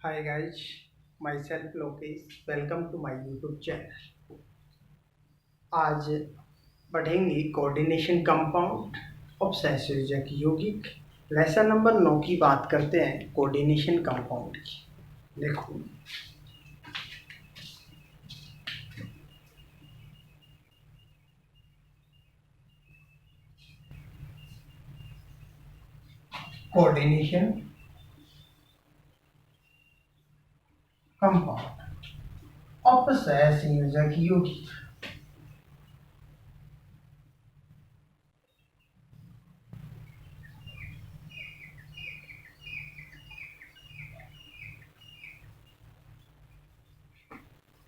Hi guys, myself Lokesh. Welcome to my YouTube channel. आज पढ़ेंगे coordination compound of संयोजक यौगिक। लेसन नंबर 9 की बात करते हैं कोऑर्डिनेशन कंपाउंड की। देखो कोऑर्डिनेशन कंपाउंड ऑफ संयोजक यौगिक।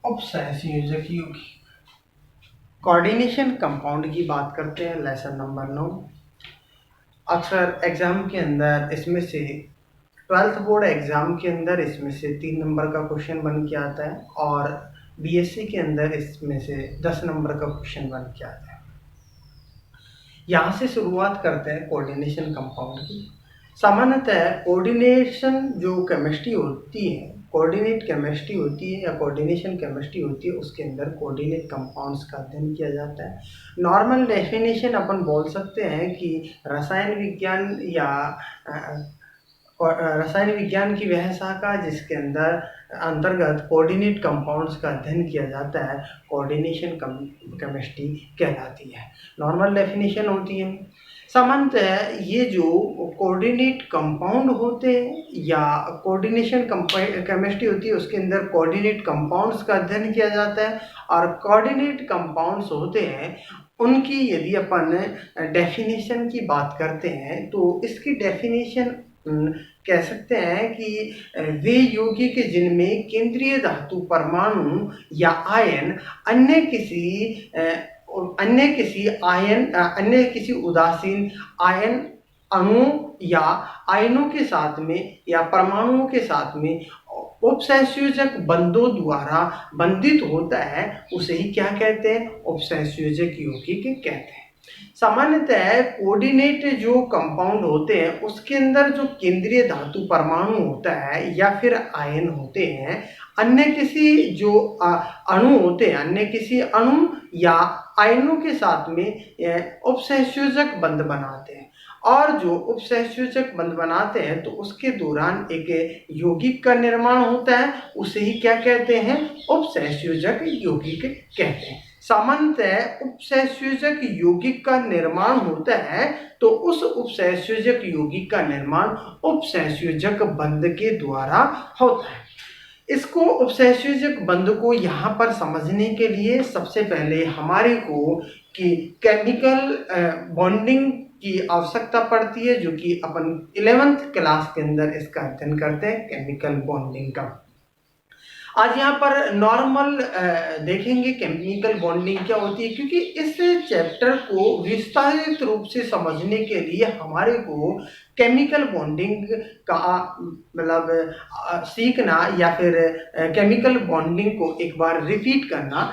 ऑफ संयोजक यौगिक कोऑर्डिनेशन कंपाउंड की बात करते हैं। लेसन नंबर 9 अक्सर एग्जाम के अंदर इसमें से 12th बोर्ड एग्जाम के अंदर इसमें से 3 नंबर का क्वेश्चन बन के आता है और बीएससी के अंदर इसमें से 10 नंबर का क्वेश्चन बन के आता है। यहाँ से शुरुआत करते हैं कोऑर्डिनेशन कंपाउंड की। सामान्यतः कोऑर्डिनेशन जो केमिस्ट्री होती है, कोऑर्डिनेट केमिस्ट्री होती है या कोऑर्डिनेशन केमिस्ट्री होती है, उसके अंदर कोऑर्डिनेट कंपाउंड्स का अध्ययन किया जाता है। नॉर्मल डेफिनेशन अपन बोल सकते हैं कि रसायन विज्ञान या रसायन विज्ञान की वह शाखा जिसके अंतर्गत कोऑर्डिनेट कंपाउंड्स का अध्ययन किया जाता है, कोऑर्डिनेशन केमिस्ट्री कहलाती है। नॉर्मल डेफिनेशन होती है। सामान्यतः ये जो कोऑर्डिनेट कंपाउंड होते हैं या कोऑर्डिनेशन केमिस्ट्री होती है, उसके अंदर कोऑर्डिनेट कंपाउंड्स का अध्ययन किया जाता है। और कोऑर्डिनेट कंपाउंड्स होते हैं उनकी यदि अपन डेफिनेशन की बात करते हैं तो इसकी डेफिनेशन कह सकते हैं कि वे यौगिक जिनमें केंद्रीय धातु परमाणु या आयन अन्य किसी उदासीन आयन अणु या आयनों के साथ में या परमाणुओं के साथ में उपसंयोजक बंधों द्वारा बंधित होता है, उसे ही क्या कहते हैं? उपसंयोजक यौगिक कहते हैं। सामान्यतः कोऑर्डिनेट जो कंपाउंड होते हैं उसके अंदर जो केंद्रीय धातु परमाणु होता है या फिर आयन होते हैं, अन्य किसी जो अणु होते हैं, अन्य किसी अणु या आयनों के साथ में उपसंयोजक बंध बनाते हैं। और जो उपसंयोजक बंध बनाते हैं तो उसके दौरान एक यौगिक का निर्माण होता है, उसे ही क्या कहते हैं? उपसंयोजक यौगिक कहते हैं। सामान्यतः उपसंयोजक यौगिक का निर्माण होता है तो उस उपसंयोजक यौगिक का निर्माण उपसंयोजक बंध के द्वारा होता है। इसको उपसंयोजक बंध को यहाँ पर समझने के लिए सबसे पहले हमारे को कि केमिकल बॉन्डिंग की आवश्यकता पड़ती है, जो कि अपन 11th क्लास के अंदर इसका अध्ययन करते हैं, केमिकल बॉन्डिंग का। आज यहाँ पर नॉर्मल देखेंगे केमिकल बॉन्डिंग क्या होती है, क्योंकि इस चैप्टर को विस्तारित रूप से समझने के लिए हमारे को केमिकल बॉन्डिंग का मतलब सीखना या फिर केमिकल बॉन्डिंग को एक बार रिपीट करना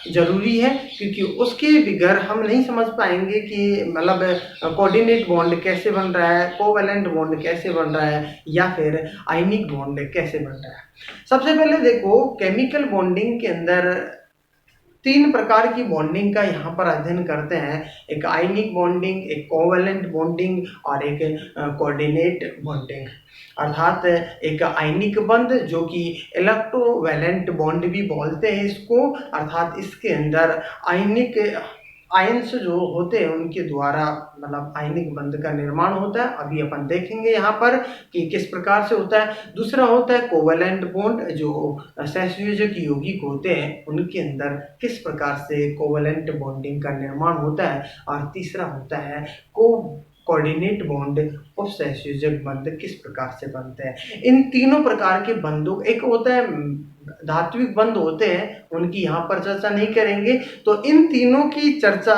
जरूरी है, क्योंकि उसके बगैर हम नहीं समझ पाएंगे कि मतलब कोऑर्डिनेट बॉन्ड कैसे बन रहा है, कोवैलेंट बॉन्ड कैसे बन रहा है या फिर आयनिक बॉन्ड कैसे बन रहा है। सबसे पहले देखो केमिकल बॉन्डिंग के अंदर 3 प्रकार की बॉन्डिंग का यहाँ पर अध्ययन करते हैं। एक आयनिक बॉन्डिंग, एक कोवैलेंट बॉन्डिंग और एक कोऑर्डिनेट बॉन्डिंग। अर्थात एक आयनिक बंध जो कि इलेक्ट्रोवैलेंट बॉन्ड भी बोलते हैं इसको, अर्थात इसके अंदर आयंस जो होते हैं उनके द्वारा मतलब आयनिक बंध का निर्माण होता है। अभी अपन देखेंगे यहाँ पर कि किस प्रकार से होता है। दूसरा होता है कोवैलेंट बॉन्ड, जो संयोजक यौगिक होते हैं उनके अंदर किस प्रकार से कोवैलेंट बॉन्डिंग का निर्माण होता है। और तीसरा होता है कोऑर्डिनेट बॉन्ड, उपसंयोजक बंध किस प्रकार से बनते हैं। इन तीनों प्रकार के बंधों, एक होता है धात्विक बंध होते हैं, उनकी यहाँ पर चर्चा नहीं करेंगे। तो इन तीनों की चर्चा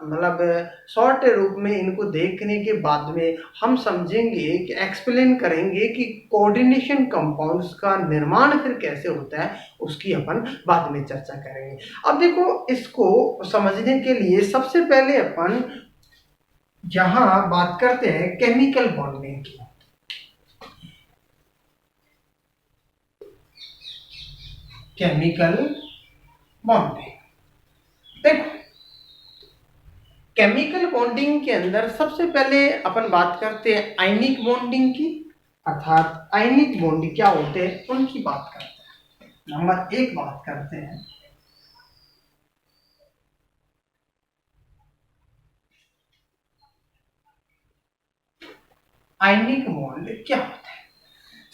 मतलब शॉर्ट रूप में इनको देखने के बाद में हम समझेंगे कि एक्सप्लेन करेंगे कि कोऑर्डिनेशन कंपाउंड्स का निर्माण फिर कैसे होता है, उसकी अपन बाद में चर्चा करेंगे। अब देखो इसको समझने के लिए सबसे पहले अपन यहाँ बात करते हैं केमिकल बॉन्डिंग की। Chemical bonding. देखो, केमिकल बॉन्डिंग के अंदर सबसे पहले अपन बात करते हैं आयनिक बॉन्डिंग की, अर्थात आयनिक बॉन्ड क्या होते हैं उनकी बात करते हैं। नंबर 1 बात करते हैं आयनिक बॉन्ड क्या होता है।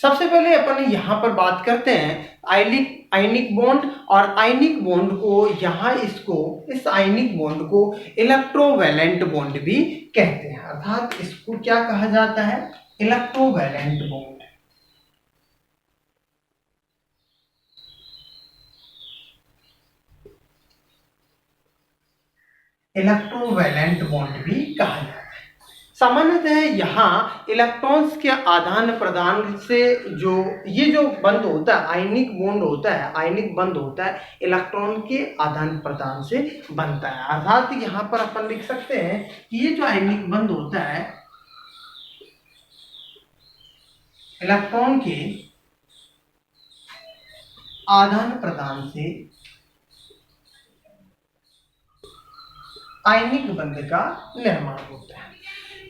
सबसे पहले अपन यहाँ पर बात करते हैं आयनिक बॉन्ड, और आयनिक बॉन्ड को यहाँ इस आयनिक बॉन्ड को इलेक्ट्रोवैलेंट बॉन्ड भी कहते हैं, अर्थात इसको क्या कहा जाता है, इलेक्ट्रोवैलेंट बॉन्ड। इलेक्ट्रोवैलेंट बॉन्ड भी कहा जाता है। सामान्यतः यहाँ इलेक्ट्रॉन्स के आदान प्रदान से जो बंध होता है, आयनिक बॉन्ड होता है, आयनिक बंध होता है इलेक्ट्रॉन के आदान प्रदान से बनता है। अर्थात यहाँ पर अपन लिख सकते हैं कि ये जो आयनिक बंध होता है इलेक्ट्रॉन के आदान प्रदान से आयनिक बंध का निर्माण होता है।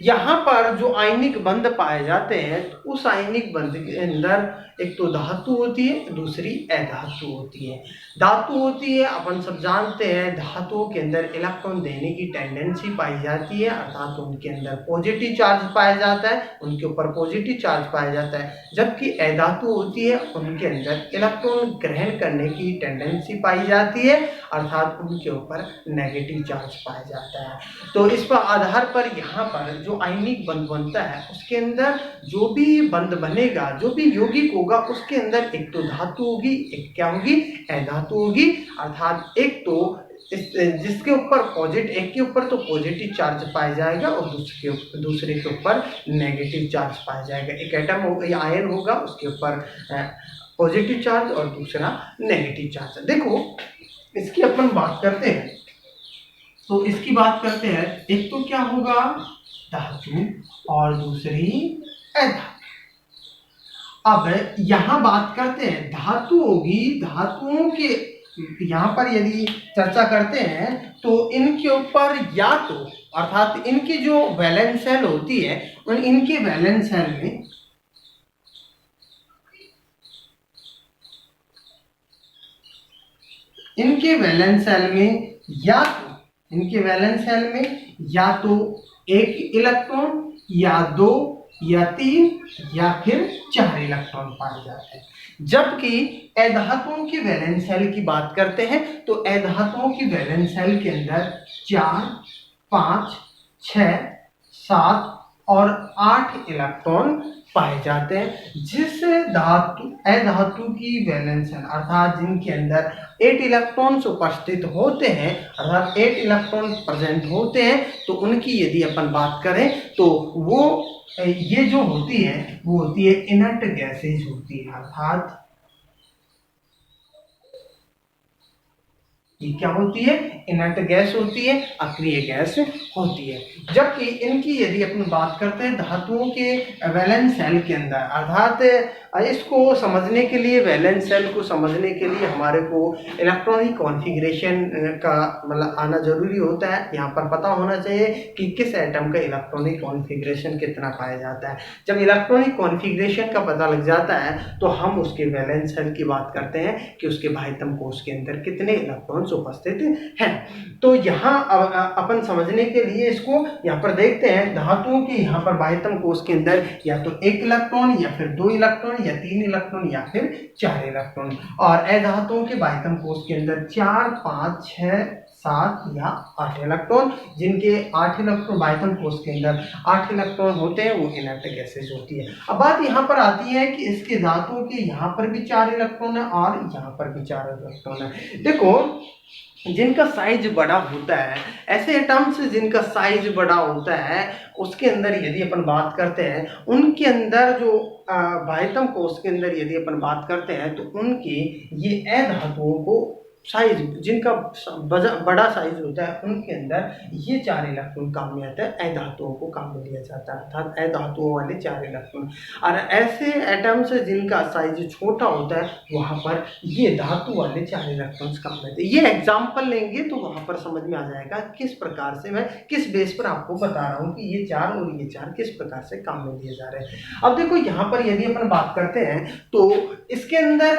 यहाँ पर जो आयनिक बंध पाए जाते हैं तो उस आयनिक बंध के अंदर एक तो धातु होती है, दूसरी अधातु होती है। धातु होती है, अपन सब जानते हैं धातुओं के अंदर इलेक्ट्रॉन देने की टेंडेंसी पाई जाती है, अर्थात उनके अंदर पॉजिटिव चार्ज पाया जाता है, उनके ऊपर पॉजिटिव चार्ज पाया जाता है। जबकि अधातु होती है, उनके अंदर इलेक्ट्रॉन ग्रहण करने की टेंडेंसी पाई जाती है, अर्थात उनके ऊपर नेगेटिव चार्ज पाया जाता है। तो इस पर आधार पर यहाँ पर जो आयनिक बंध बनता है उसके अंदर जो भी बंध बनेगा, जो भी यौगिक होगा, उसके अंदर एक तो धातु होगी, एक क्या होगी, अधातु होगी। अर्थात एक तो जिसके ऊपर एक के ऊपर तो पॉजिटिव चार्ज पाया जाएगा और दूसरे के ऊपर नेगेटिव चार्ज पाया जाएगा। एक एटम होगा या आयन होगा, उसके ऊपर पॉजिटिव चार्ज और दूसरा नेगेटिव चार्ज। देखो, इसकी अपन बात करते हैं तो इसकी बात करते हैं, एक तो क्या होगा धातु और दूसरी अधातु। अब यहाँ बात करते हैं धातु होगी, धातुओं के यहाँ पर यदि चर्चा करते हैं तो इनके ऊपर या तो अर्थात इनकी जो वैलेंस शेल होती है इनके वैलेंस शेल में या तो एक इलेक्ट्रॉन या 2 या 3 या फिर 4 इलेक्ट्रॉन पाए जाते हैं। जबकि अधातुओं की वैलेंस शेल की बात करते हैं तो अधातुओं की वैलेंस शेल के अंदर 4, 5, 6, 7 और 8 इलेक्ट्रॉन पाए जाते हैं। जिस अधातु की वैलेंस शेल अर्थात जिनके अंदर 8 इलेक्ट्रॉन्स उपस्थित होते हैं, अर्थात 8 इलेक्ट्रॉन प्रेजेंट होते हैं, तो उनकी यदि अपन बात करें तो वो ये जो होती है वो होती है इनर्ट गैसेज होती है, अर्थात ये क्या होती है, इनर्ट गैस होती है, अक्रिय गैस होती है। जबकि इनकी यदि अपन बात करते हैं धातुओं के वैलेंस शेल के अंदर, अर्थात इसको समझने के लिए, वैलेंस शेल को समझने के लिए हमारे को इलेक्ट्रॉनिक कॉन्फ़िगरेशन का मतलब आना जरूरी होता है। यहाँ पर पता होना चाहिए कि किस एटम का इलेक्ट्रॉनिक कॉन्फ़िगरेशन कितना पाया जाता है। जब इलेक्ट्रॉनिक कॉन्फ़िगरेशन का पता लग जाता है तो हम उसके वैलेंस शेल की बात करते हैं कि उसके बाह्यतम कोश के अंदर कितने इलेक्ट्रॉन्स उपस्थित हैं। तो यहाँ अपन समझने के लिए इसको यहाँ पर देखते हैं, धातुओं के यहाँ पर बाह्यतम कोश के अंदर या तो 1 इलेक्ट्रॉन या फिर 2 इलेक्ट्रॉन या 3 इलेक्ट्रॉन या फिर 4 इलेक्ट्रॉन, और अधातुओं के बाह्यतम कोश के अंदर 4, 5, 6, 7 या 8 इलेक्ट्रॉन। जिनके 8 इलेक्ट्रॉन बाह्यतम कोश के अंदर 8 इलेक्ट्रॉन होते हैं वो इनर्ट गैसेज होती है। अब बात यहाँ पर आती है कि इसके धातुओं के यहाँ पर भी 4 इलेक्ट्रॉन है और यहाँ पर भी 4 इलेक्ट्रॉन है। देखो, जिनका साइज बड़ा होता है, ऐसे एटम्स जिनका साइज बड़ा होता है उसके अंदर यदि अपन बात करते हैं, उनके अंदर जो बाह्यतम कोश के अंदर यदि अपन बात करते हैं तो उनके ये अधातुओं को साइज जिनका बड़ा साइज होता है उनके अंदर ये 4 इलेक्ट्रॉन काम में आता है, अधातुओं को काम में लिया जाता है, अर्थात अधातुओं वाले 4 इलेक्ट्रॉन। और ऐसे एटम्स जिनका साइज छोटा होता है वहाँ पर ये धातु वाले 4 इलेक्ट्रॉन्स काम में आते हैं। ये एग्जाम्पल लेंगे तो वहाँ पर समझ में आ जाएगा किस प्रकार से मैं किस बेस पर आपको बता रहा हूँ कि ये 4 और ये 4 किस प्रकार से काम में लिए जा रहे हैं। अब देखो यहाँ पर यदि अपन बात करते हैं तो इसके अंदर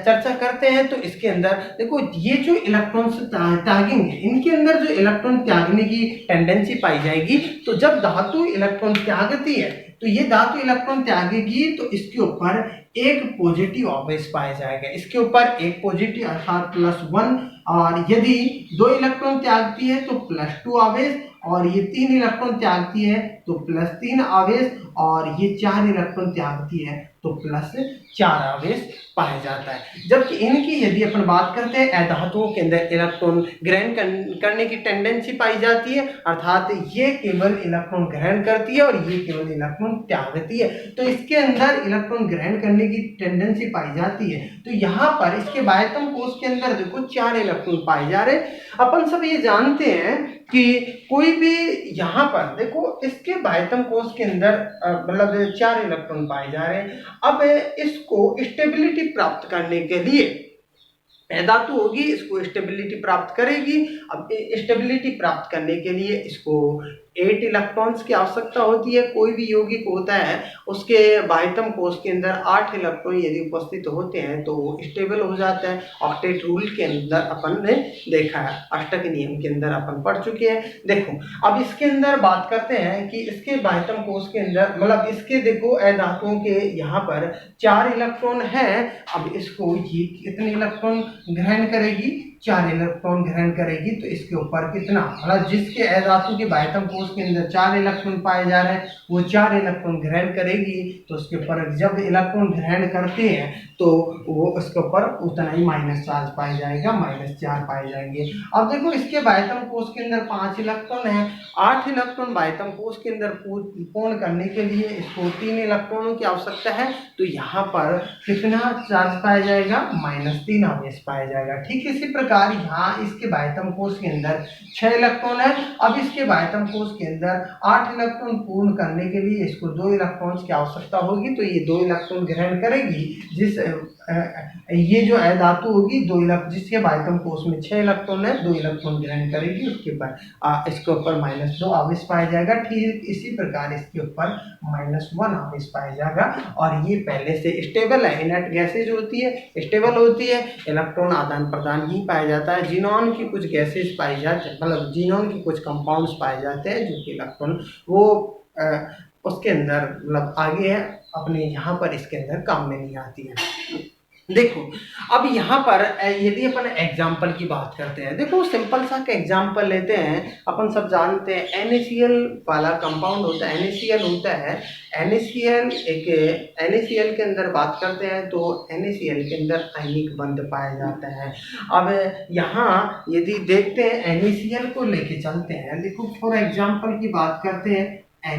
चर्चा करते हैं तो इसके अंदर देखो ये जो इलेक्ट्रॉन्स त्यागेंगे इनके अंदर जो इलेक्ट्रॉन त्यागने की टेंडेंसी पाई जाएगी। तो जब धातु इलेक्ट्रॉन त्यागती है तो ये धातु इलेक्ट्रॉन त्यागेगी तो इसके ऊपर एक पॉजिटिव आवेश पाया जाएगा, इसके ऊपर एक पॉजिटिव अर्थात +1, और यदि 2 इलेक्ट्रॉन त्यागती है तो +2 आवेश, और ये 3 इलेक्ट्रॉन त्यागती है तो +3 आवेश, और ये 4 इलेक्ट्रॉन त्यागती है तो +4 आवेश पाया जाता है। जबकि इनकी यदि अपन बात करते हैं अधातुओं के अंदर इलेक्ट्रॉन ग्रहण करने की टेंडेंसी पाई जाती है, अर्थात ये केवल इलेक्ट्रॉन ग्रहण करती है और ये केवल इलेक्ट्रॉन त्यागती है। तो इसके अंदर इलेक्ट्रॉन ग्रहण करने की टेंडेंसी पाई जाती है। तो यहाँ पर इसके बाह्यतम कोश के अंदर देखो 4 इलेक्ट्रॉन पाए जा रहे। अपन सब ये जानते हैं कि कोई भी यहाँ पर देखो इसके बाह्यतम कोश के अंदर मतलब 4 इलेक्ट्रॉन पाए जा रहे हैं। अब इसको स्टेबिलिटी प्राप्त करने के लिए धातु होगी, इसको स्टेबिलिटी प्राप्त करेगी। अब स्टेबिलिटी प्राप्त करने के लिए इसको 8 इलेक्ट्रॉन्स की आवश्यकता होती है। कोई भी यौगिक होता है उसके बाह्यतम कोश के अंदर 8 इलेक्ट्रॉन यदि उपस्थित होते हैं तो वो स्टेबल हो जाता है। ऑक्टेट रूल के अंदर अपन ने देखा है, अष्टक नियम के अंदर अपन पढ़ चुके हैं। देखो अब इसके अंदर बात करते हैं कि इसके बाह्यतम कोश के अंदर मतलब इसके देखो अधातुओं के यहाँ पर 4 इलेक्ट्रॉन है। अब इसको ये कितने इलेक्ट्रॉन ग्रहण करेगी, 4 इलेक्ट्रॉन ग्रहण करेगी। तो इसके ऊपर कितना मतलब जिसके अधातु के बाह्यतम कोश के अंदर 4 इलेक्ट्रॉन पाए जा रहे हैं वो 4 इलेक्ट्रॉन ग्रहण करेगी। तो उसके ऊपर जब इलेक्ट्रॉन ग्रहण करते हैं तो वो उसके ऊपर उतना ही माइनस चार्ज पाया जाएगा, -4 पाए जाएंगे। अब देखो इसके बाह्यतम कोश के अंदर 5 इलेक्ट्रॉन है, 8 इलेक्ट्रॉन बाह्यतम कोश के अंदर पूर्ण करने के लिए इसको 3 इलेक्ट्रॉनों की आवश्यकता है। तो यहाँ पर कितना चार्ज पाया जाएगा, -3 आवेश पाया जाएगा। ठीक इसी प्रकार यहाँ इसके बाह्यतम कोश के अंदर 6 इलेक्ट्रॉन है। अब इसके बाह्यतम कोश के अंदर 8 इलेक्ट्रॉन पूर्ण करने के लिए इसको 2 इलेक्ट्रॉन्स की आवश्यकता होगी। तो ये 2 इलेक्ट्रॉन ग्रहण करेगी। जिस ये जो धातु होगी 2 इलेक्ट्रॉन जिसके बाह्यतम कोश में 6 इलेक्ट्रॉन है 2 इलेक्ट्रॉन ग्रहण करेगी, उसके ऊपर इसके ऊपर -2 आवेश पाया जाएगा। ठीक इसी प्रकार इसके ऊपर -1 आवेश पाया जाएगा। और ये पहले से स्टेबल है, इनर्ट गैसेज होती है, स्टेबल होती है, इलेक्ट्रॉन आदान प्रदान ही पाया जाता है। जीनॉन की कुछ गैसेज पाई जाती है, मतलब जीनॉन की कुछ कंपाउंड्स पाए जाते हैं जो कि इलेक्ट्रॉन वो उसके अंदर मतलब आगे है अपने यहाँ पर इसके अंदर काम में नहीं आती है। देखो अब यहाँ पर यदि अपन एग्जाम्पल की बात करते हैं, देखो सिंपल सा का एग्जाम्पल लेते हैं। अपन सब जानते हैं NaCl वाला कंपाउंड होता है, NaCl होता है। NaCl NaCl के अंदर बात करते हैं तो NaCl के अंदर आयनिक बंध पाया जाता है। अब यहाँ यदि देखते हैं NaCl को लेके चलते हैं, देखो फॉर एग्जाम्पल की बात करते हैं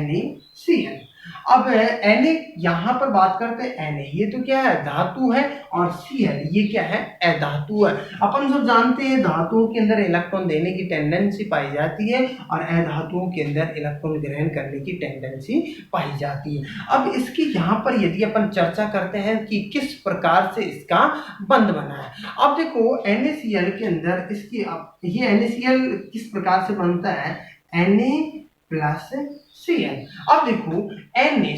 NaCl। अब Na यहाँ पर बात करते हैं Na ये तो क्या है, धातु है, और Cl ये क्या है, अधातु है। अपन सब जानते हैं धातुओं के अंदर इलेक्ट्रॉन देने की टेंडेंसी पाई जाती है और अधातुओं के अंदर इलेक्ट्रॉन ग्रहण करने की टेंडेंसी पाई जाती है। अब इसकी यहाँ पर यदि अपन चर्चा करते हैं कि किस प्रकार से इसका बंध बना है। अब देखो NaCl के अंदर इसकी ये NaCl किस प्रकार से बनता है, Na+Cl। अब देखो Na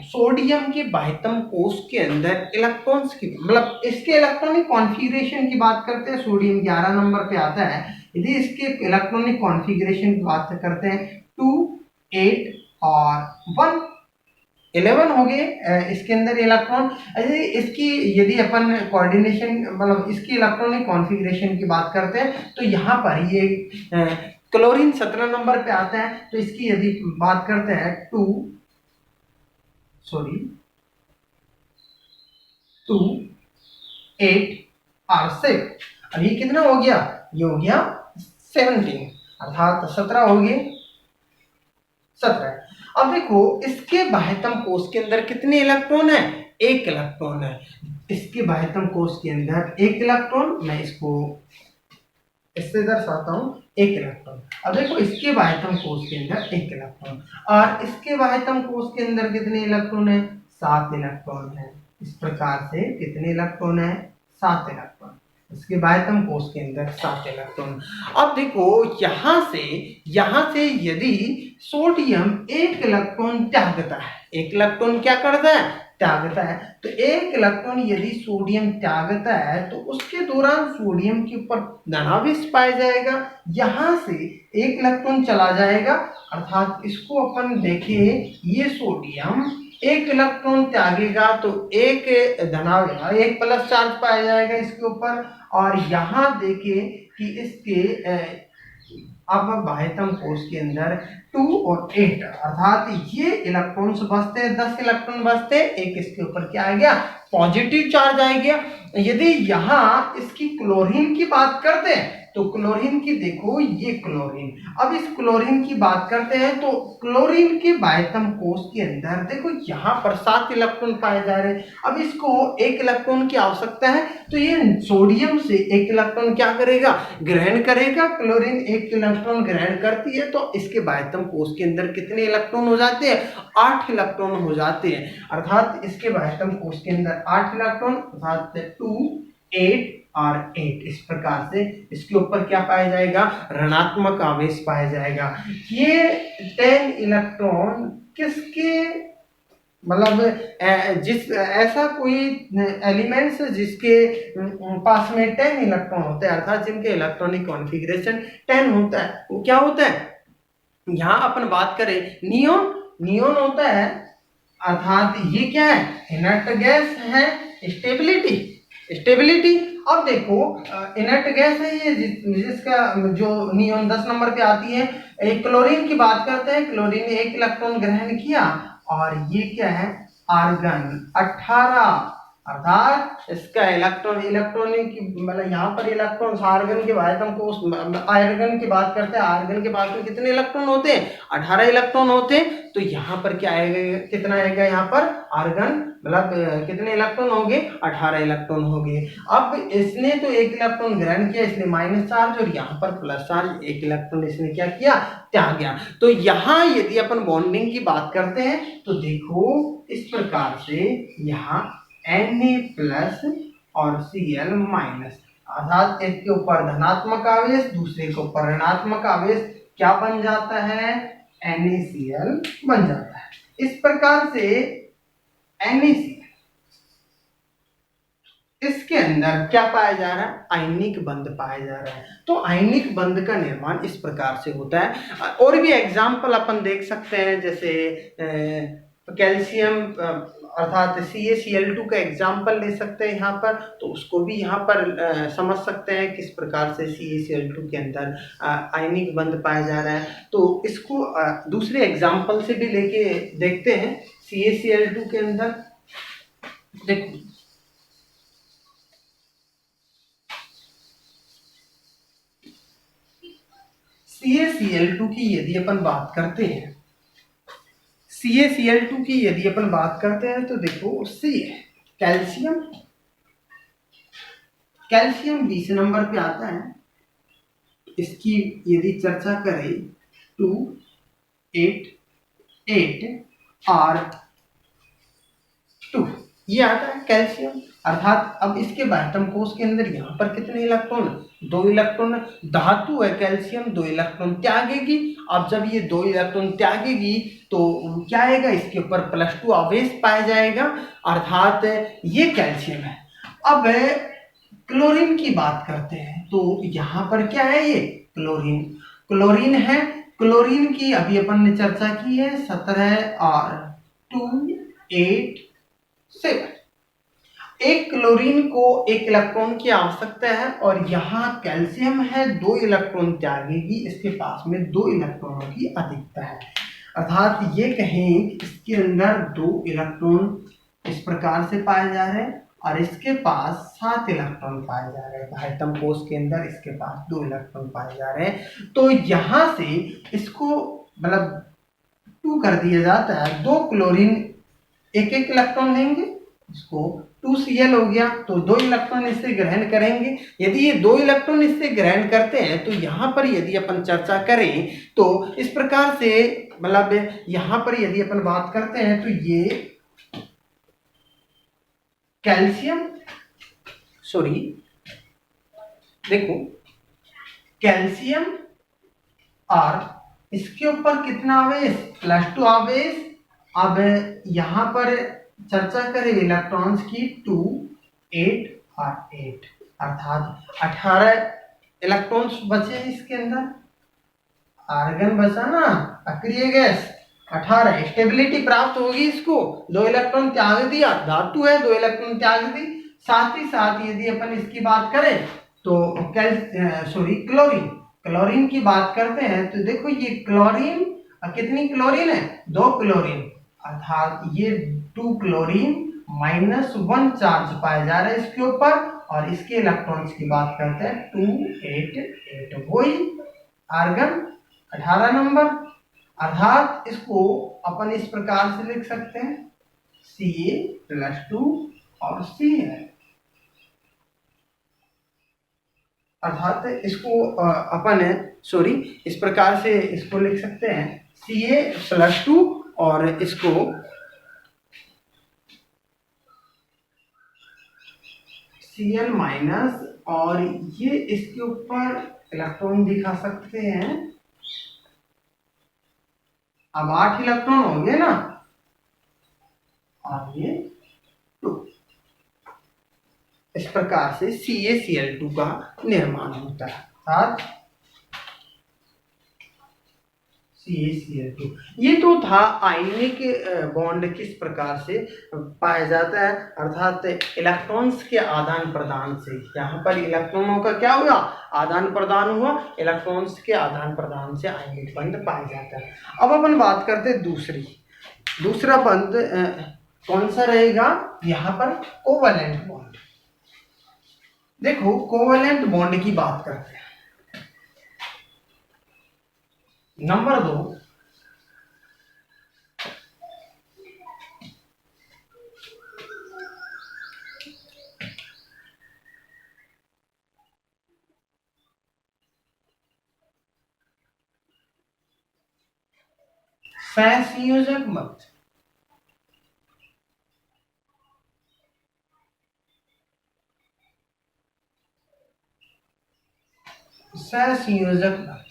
सोडियम के बाह्यतम कोश के अंदर इलेक्ट्रॉन्स की मतलब इसके इलेक्ट्रॉनिक कॉन्फ़िगरेशन की बात करते हैं, सोडियम 11 नंबर पे आता है। यदि इसके इलेक्ट्रॉनिक कॉन्फ़िगरेशन की बात करते हैं 2, 8 और 1, 11 हो गए इसके अंदर इलेक्ट्रॉन। इसकी यदि अपन कोऑर्डिनेशन मतलब इसकी इलेक्ट्रॉनिक कॉन्फ़िगरेशन की बात करते हैं तो यहाँ पर ये क्लोरीन 17 नंबर पे आता है। तो इसकी यदि बात करते हैं 2, 8 और 6, अब ये कितना हो गया, ये हो गया 17 अर्थात 17 हो गए 17। अब देखो इसके बाह्यतम कोश के अंदर कितने इलेक्ट्रॉन है, एक इलेक्ट्रॉन है। इसके बाह्यतम कोश के अंदर एक इलेक्ट्रॉन, मैं इसको इससे दर्शाता हूँ एक इलेक्ट्रॉन। अब देखो इसके बाह्यतम कोश के अंदर एक इलेक्ट्रॉन, और इसके बाह्यतम कोश के अंदर कितने इलेक्ट्रॉन है? 7 इलेक्ट्रॉन है। इस प्रकार से कितने इलेक्ट्रॉन है? 7 इलेक्ट्रॉन। इसके बाह्यतम कोश के अंदर 7 इलेक्ट्रॉन। अब देखो यहाँ से यदि सोडियम एक इलेक्ट्रॉन त्यागता है, एक इलेक्ट्रॉन क्या करता है? त्यागता है। तो एक इलेक्ट्रॉन यदि सोडियम त्यागता है तो उसके दौरान सोडियम के ऊपर धनावेश पाया जाएगा। यहाँ से एक इलेक्ट्रॉन चला जाएगा, अर्थात इसको अपन देखें, ये सोडियम एक इलेक्ट्रॉन त्यागेगा तो एक धनावेश, एक प्लस चार्ज पाया जाएगा इसके ऊपर। और यहाँ देखें कि इसके अब बाह्यतम कोश के अंदर 2 और 8, अर्थात ये इलेक्ट्रॉन्स बचते हैं, 10 इलेक्ट्रॉन बचते हैं, एक इसके ऊपर क्या आ गया? पॉजिटिव चार्ज आ गया। यदि यहाँ इसकी क्लोरीन की बात करते हैं तो क्लोरीन की देखो, ये क्लोरीन, अब इस क्लोरीन की बात करते हैं तो क्लोरीन के बाह्यतम कोश के अंदर देखो यहाँ पर 7 इलेक्ट्रॉन पाए जा रहे हैं। अब इसको एक इलेक्ट्रॉन की आवश्यकता है, तो ये सोडियम से एक इलेक्ट्रॉन क्या करेगा? ग्रहण करेगा। क्लोरीन एक इलेक्ट्रॉन ग्रहण करती है, तो इसके बाह्यतम कोश के अंदर कितने इलेक्ट्रॉन हो जाते हैं? 8 इलेक्ट्रॉन हो जाते हैं। अर्थात इसके बाह्यतम कोश के अंदर 8 इलेक्ट्रॉन, अर्थात 2, 8 और 8। इस प्रकार से इसके ऊपर क्या पाया जाएगा? ऋणात्मक आवेश पाया जाएगा। ये 10 इलेक्ट्रॉन किसके, मतलब जिस ऐसा कोई एलिमेंट्स जिसके पास में 10 इलेक्ट्रॉन होते हैं, अर्थात जिनके इलेक्ट्रॉनिक कॉन्फ़िगरेशन 10 होता है, वो क्या होता है? यहाँ अपन बात करें नियोन, नियोन होता है, अर्थात ये क्या है? इनर्ट गैस है। स्टेबिलिटी, स्टेबिलिटी, अब देखो इनर्ट गैस है ये, जिसका जो नियोन 10 नंबर पे आती है। एक क्लोरीन की बात करते हैं, क्लोरीन ने एक इलेक्ट्रॉन ग्रहण किया, और ये क्या है? आर्गन 18, अर्थात इसका इलेक्ट्रॉनिक मतलब यहाँ पर इलेक्ट्रॉन आर्गन के बाह्यतम कोश, आर्गन की बात करते हैं, आर्गन के पास में कितने इलेक्ट्रॉन होते हैं? 18 इलेक्ट्रॉन होते हैं। तो यहाँ पर क्या आएगा? कितना आएगा यहाँ पर? आर्गन मतलब कितने इलेक्ट्रॉन हो गए? 18 इलेक्ट्रॉन हो गए। अब इसने तो एक इलेक्ट्रॉन ग्रहण किया, इसलिए माइनस चार्ज, और यहाँ पर प्लस चार्ज, एक इलेक्ट्रॉन इसने क्या किया? त्याग गया। तो यहाँ यदि अपन बॉन्डिंग की बात करते हैं तो देखो इस प्रकार से यहाँ Na+ और Cl-, अर्थात एक के ऊपर धनात्मक आवेश, दूसरे के ऊपर ऋणात्मक आवेश, क्या बन जाता है? NaCl बन जाता है। इस प्रकार से NaCl, इसके अंदर क्या पाया जा रहा है? आयनिक बंध पाया जा रहा है। तो आयनिक बंध का निर्माण इस प्रकार से होता है। और भी एग्जाम्पल अपन देख सकते हैं, जैसे कैल्शियम, अर्थात CaCl2 का एग्जाम्पल ले सकते हैं यहाँ पर, तो उसको भी यहाँ पर समझ सकते हैं किस प्रकार से CaCl2 के अंदर आयनिक बंध पाया जा रहा है। तो इसको दूसरे एग्जाम्पल से भी लेके देखते हैं। CaCl2 के अंदर देखो, CaCl2 की यदि अपन बात करते हैं, CaCl2 की यदि अपन बात करते हैं तो देखो C है कैल्शियम, कैल्शियम 20 नंबर पे आता है। इसकी यदि चर्चा करें 2, 8, 8 और 2, ये आता है कैल्शियम। अर्थात अब इसके बाह्यतम कोश के अंदर यहाँ पर कितने इलेक्ट्रॉन? 2 इलेक्ट्रॉन। धातु है कैल्शियम, 2 इलेक्ट्रॉन त्यागेगी। अब जब ये 2 इलेक्ट्रॉन त्यागेगी तो क्या आएगा? इसके ऊपर +2 आवेश पाया जाएगा, अर्थात ये कैल्शियम है। अब क्लोरीन की बात करते हैं तो यहाँ पर क्या है? ये क्लोरीन, क्लोरीन है। क्लोरीन की अभी अपन ने चर्चा की है, 17 और 2, 8, 7। एक क्लोरीन को एक इलेक्ट्रॉन की आवश्यकता है, और यहाँ कैल्शियम है, 2 इलेक्ट्रॉन त्यागेगी, इसके पास में 2 इलेक्ट्रॉनों की अधिकता है। अर्थात ये कहें कि इसके अंदर 2 इलेक्ट्रॉन इस प्रकार से पाए जा रहे हैं, और इसके पास 7 इलेक्ट्रॉन पाए जा रहे हैं। बाह्यतम कोश के अंदर इसके पास 2 इलेक्ट्रॉन पाए जा रहे हैं। तो यहाँ से इसको मतलब 2 कर दिया जाता है। 2 क्लोरीन एक इलेक्ट्रॉन लेंगे, इसको 2Cl हो गया, तो 2 इलेक्ट्रॉन इससे ग्रहण करेंगे। यदि ये 2 इलेक्ट्रॉन इससे ग्रहण करते हैं तो यहाँ पर यदि अपन चर्चा करें तो इस प्रकार से, मतलब यहाँ पर यदि अपन बात करते हैं तो ये कैल्शियम, सॉरी देखो कैल्शियम और इसके ऊपर कितना आवेश, +2 आवेश। अब यहाँ पर चर्चा करें इलेक्ट्रॉन्स की 2, 8 और 8, अर्थात 18 इलेक्ट्रॉन्स बचे इसके अंदर। आर्गन बचा ना, अक्रिय गैस 18, स्टेबिलिटी प्राप्त होगी इसको। 2 इलेक्ट्रॉन त्याग दिया, धातु है, 2 इलेक्ट्रॉन त्याग दी। साथ ही साथ यदि अपन इसकी बात करें तो क्लोरीन की बात करते हैं तो देखो ये क्लोरीन, कितनी क्लोरीन है, 2 क्लोरीन, अर्थात ये 2 क्लोरीन -1 चार्ज पाया जा रहा है इसके ऊपर। और इसके इलेक्ट्रॉन्स की बात करते हैं 2, 8, 8, वही आर्गन 18 नंबर। अर्थात इसको अपन इस प्रकार से लिख सकते हैं Ca+2 और Cl, अर्थात इसको अपन इस प्रकार से इसको लिख सकते हैं Ca+2 और इसको Cl- और ये इसके ऊपर इलेक्ट्रॉन दिखा सकते हैं। अब 8 इलेक्ट्रॉन हो गए ना, और ये 2, इस प्रकार से CaCl2 का निर्माण होता है, अर्थात CaCl2। ये तो था आयनिक बॉन्ड किस प्रकार से पाया जाता है, अर्थात इलेक्ट्रॉन्स के आदान प्रदान से। यहाँ पर इलेक्ट्रॉनों का क्या हुआ, आदान प्रदान हुआ, इलेक्ट्रॉन्स के आदान प्रदान से आयनिक बंध पाया जाता है। अब अपन बात करते हैं दूसरा बंध कौन सा रहेगा, यहाँ पर कोवैलेंट बॉन्ड। देखो कोवैलेंट बॉन्ड की बात करते हैं। नंबर 2, सहसंयोजक बंध। सहसंयोजक बंध,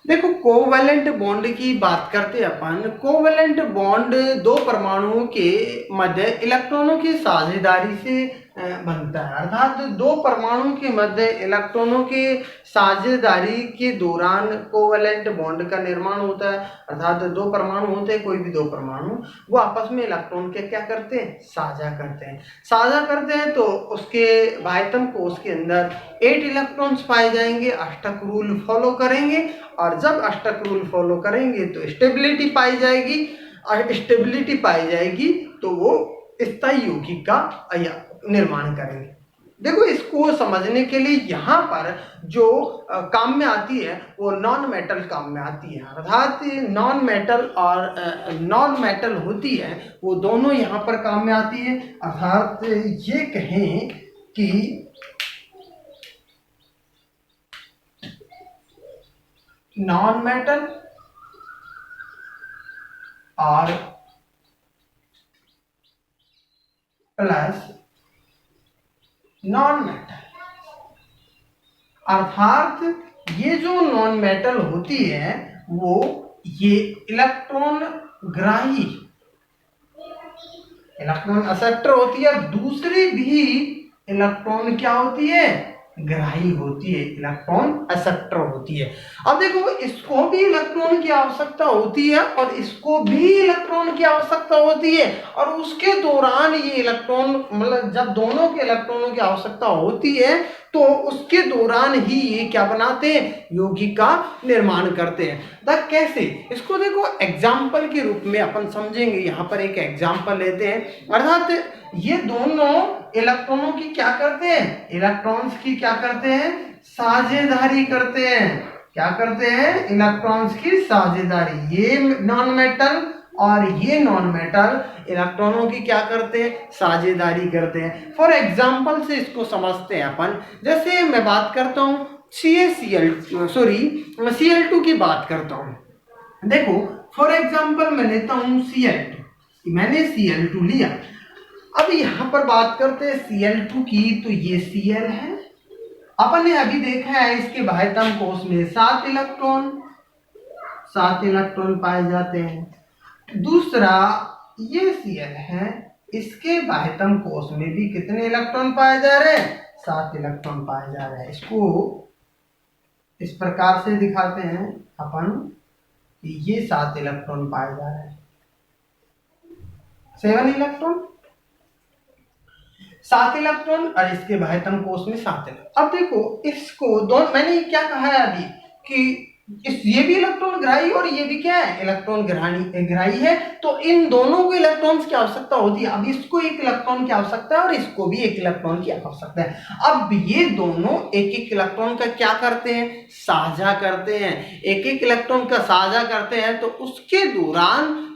देखो कोवैलेंट बॉन्ड की बात करते हैं अपन। कोवैलेंट बॉन्ड 2 परमाणुओं के मध्य इलेक्ट्रॉनों की साझेदारी से बनता है, अर्थात 2 परमाणुओं के मध्य इलेक्ट्रॉनों के साझेदारी के दौरान कोवैलेंट बॉन्ड का निर्माण होता है। अर्थात 2 परमाणु होते हैं, कोई भी 2 परमाणु, वो आपस में इलेक्ट्रॉन के क्या करते हैं, साझा करते हैं तो उसके बाह्यतम कोश के अंदर 8 इलेक्ट्रॉन्स पाए जाएंगे, अष्टक रूल फॉलो करेंगे। और जब अष्टक रूल फॉलो करेंगे तो स्टेबिलिटी पाई जाएगी, और स्टेबिलिटी पाई जाएगी तो वो स्थायी यौगिक का निर्माण करेंगे। देखो इसको समझने के लिए यहाँ पर जो काम में आती है वो नॉन मेटल काम में आती है, अर्थात नॉन मेटल और नॉन मेटल होती है, वो दोनों यहाँ पर काम में आती है। अर्थात ये कहें कि नॉन मेटल और प्लस नॉन मेटल, अर्थात ये जो नॉन मेटल होती है वो ये इलेक्ट्रॉन ग्राही, इलेक्ट्रॉन एक्सेप्टर होती है, दूसरी भी इलेक्ट्रॉन क्या होती है, ग्राही होती है, इलेक्ट्रॉन एक्सेप्टर होती है। अब देखो इसको भी इलेक्ट्रॉन की आवश्यकता होती है और इसको भी इलेक्ट्रॉन की आवश्यकता होती है, और उसके दौरान ये इलेक्ट्रॉन, मतलब जब दोनों के इलेक्ट्रॉनों की आवश्यकता होती है तो उसके दौरान ही ये क्या बनाते हैं, यौगिक का निर्माण करते हैं। कैसे, इसको देखो एग्जाम्पल के रूप में अपन समझेंगे। यहाँ पर एक एग्जाम्पल लेते हैं, अर्थात ये दोनों इलेक्ट्रॉनों की क्या करते हैं, इलेक्ट्रॉन्स की क्या करते हैं, साझेदारी करते हैं। क्या करते हैं, इलेक्ट्रॉन्स की साझेदारी। ये नॉन मेटल और ये नॉन मेटल इलेक्ट्रॉनों की क्या करते हैं, साझेदारी करते हैं। फॉर एग्जाम्पल से इसको समझते हैं अपन। जैसे मैं बात करता हूँ Cl2 की बात करता हूँ। देखो फॉर एग्जाम्पल मैं लेता हूँ Cl2, मैंने Cl2 लिया। अब यहाँ पर बात करते हैं Cl2 की, तो ये Cl है। अपन ने अभी देखा है इसके बाह्यतम कोश में 7 इलेक्ट्रॉन पाए जाते हैं। दूसरा ये Cl है, इसके बाह्यतम कोश में भी कितने इलेक्ट्रॉन पाए जा रहे हैं, 7 इलेक्ट्रॉन पाए जा रहे हैं। इसको इस प्रकार से दिखाते हैं अपन, ये 7 इलेक्ट्रॉन पाए जा रहे हैं, 7 इलेक्ट्रॉन और इसके बाह्यतम कोश में 7 इलेक्ट्रॉन। अब देखो इसको दोनों, मैंने क्या कहा है अभी कि ये भी इलेक्ट्रॉन ग्राही और ये भी क्या है, इलेक्ट्रॉन ग्राही है। तो इन दोनों को इलेक्ट्रॉन्स की आवश्यकता होती है। अब इसको एक इलेक्ट्रॉन की आवश्यकता है और इसको भी एक इलेक्ट्रॉन की आवश्यकता है। अब ये दोनों एक एक इलेक्ट्रॉन का क्या करते हैं, साझा करते हैं। एक एक इलेक्ट्रॉन का साझा करते हैं तो उसके दौरान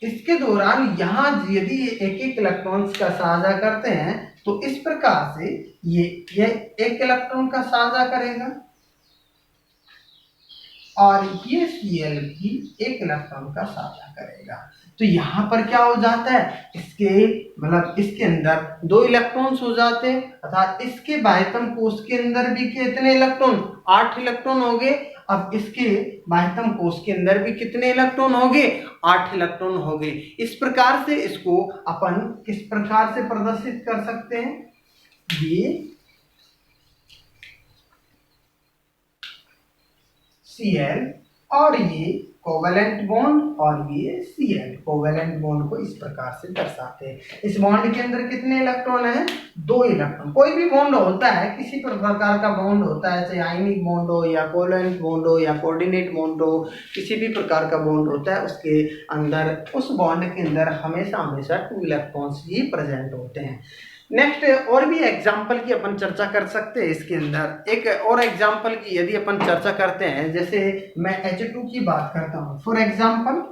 इसके दौरान यहाँ यदि एक एक इलेक्ट्रॉन्स का साझा करते हैं तो इस प्रकार से ये एक इलेक्ट्रॉन का साझा करेगा और ये Cl भी एक इलेक्ट्रॉन का साझा करेगा। तो यहाँ पर क्या हो जाता है, इसके अंदर 2 इलेक्ट्रॉन्स हो जाते हैं, अर्थात इसके बाह्यतम कोश के अंदर भी कितने इलेक्ट्रॉन, 8 इलेक्ट्रॉन हो गए। अब इसके बाह्यतम कोश के अंदर भी कितने इलेक्ट्रॉन हो गए, 8 इलेक्ट्रॉन हो गए। इस प्रकार से इसको अपन किस प्रकार से प्रदर्शित कर सकते हैं, ये Cl और ये कोवेलेंट बॉन्ड और ये Cl, कोवेलेंट बॉन्ड को इस प्रकार से दर्शाते हैं। इस बॉन्ड के अंदर कितने इलेक्ट्रॉन हैं, 2 इलेक्ट्रॉन। कोई भी बॉन्ड होता है, किसी प्रकार का बॉन्ड होता है, चाहे आयनिक बॉन्ड हो या कोवेलेंट बॉन्ड हो या कोऑर्डिनेट बॉन्ड हो, किसी भी प्रकार का बॉन्ड होता है, उसके अंदर, उस बॉन्ड के अंदर हमेशा 2 इलेक्ट्रॉन्स ही प्रेजेंट होते हैं। नेक्स्ट और भी एग्जाम्पल की अपन चर्चा कर सकते हैं। इसके अंदर एक और एग्जाम्पल की यदि अपन चर्चा करते हैं, जैसे मैं H2 की बात करता हूँ। फॉर एग्जाम्पल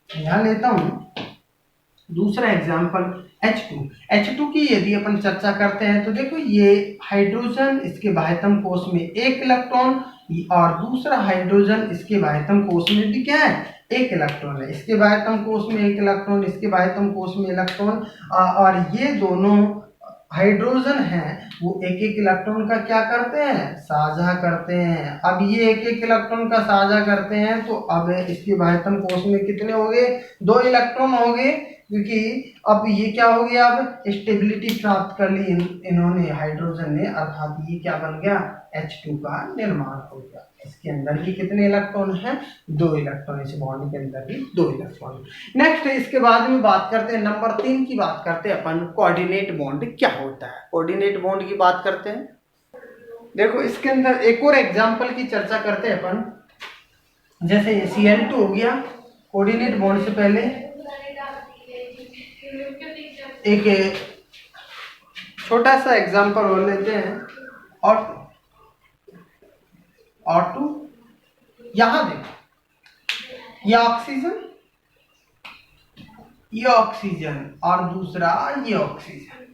यहाँ लेता हूँ दूसरा एग्जाम्पल H2 की यदि अपन चर्चा करते हैं तो देखो ये हाइड्रोजन, इसके बाह्यतम कोश में 1 इलेक्ट्रॉन और दूसरा हाइड्रोजन इसके बाह्यतम कोश में भी क्या है, 1 इलेक्ट्रॉन है। इसके बाह्यतम कोश में 1 इलेक्ट्रॉन, इसके बाह्यतम कोश में इलेक्ट्रॉन, और ये दोनों हाइड्रोजन हैं वो एक एक इलेक्ट्रॉन का क्या करते हैं, साझा करते हैं। अब ये एक एक इलेक्ट्रॉन का साझा करते हैं तो अब इसके बाह्यतम कोश में कितने हो गए, 2 इलेक्ट्रॉन हो गए, क्योंकि अब ये क्या हो गया, अब स्टेबिलिटी प्राप्त कर ली इन्होंने, हाइड्रोजन ने, अर्थात ये क्या बन गया, H2 का निर्माण हो गया। इसके अंदर भी कितने इलेक्ट्रॉन हैं, 2 इलेक्ट्रॉन, इस बॉन्ड के अंदर भी 2 इलेक्ट्रॉन। नेक्स्ट इसके बाद में बात करते हैं, नंबर 3 की बात करते हैं अपन, कोऑर्डिनेट बॉन्ड क्या होता है। कोऑर्डिनेट बॉन्ड की बात करते हैं। देखो इसके अंदर एक और एग्जांपल की चर्चा करते हैं अपन, जैसे ये Cl2 हो गया। कोऑर्डिनेट बॉन्ड से पहले एक छोटा सा एग्जांपल और लेते हैं, O2, यहां देखो ये ऑक्सीजन और दूसरा ये ऑक्सीजन।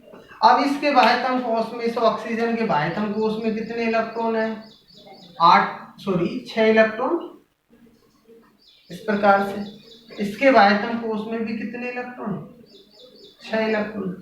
अब इसके बाह्यतम कोश में, इस ऑक्सीजन के बाह्यतम कोश में कितने इलेक्ट्रॉन है, 6 इलेक्ट्रॉन। इस प्रकार से इसके बाह्यतम कोश में भी कितने इलेक्ट्रॉन, 6 इलेक्ट्रॉन।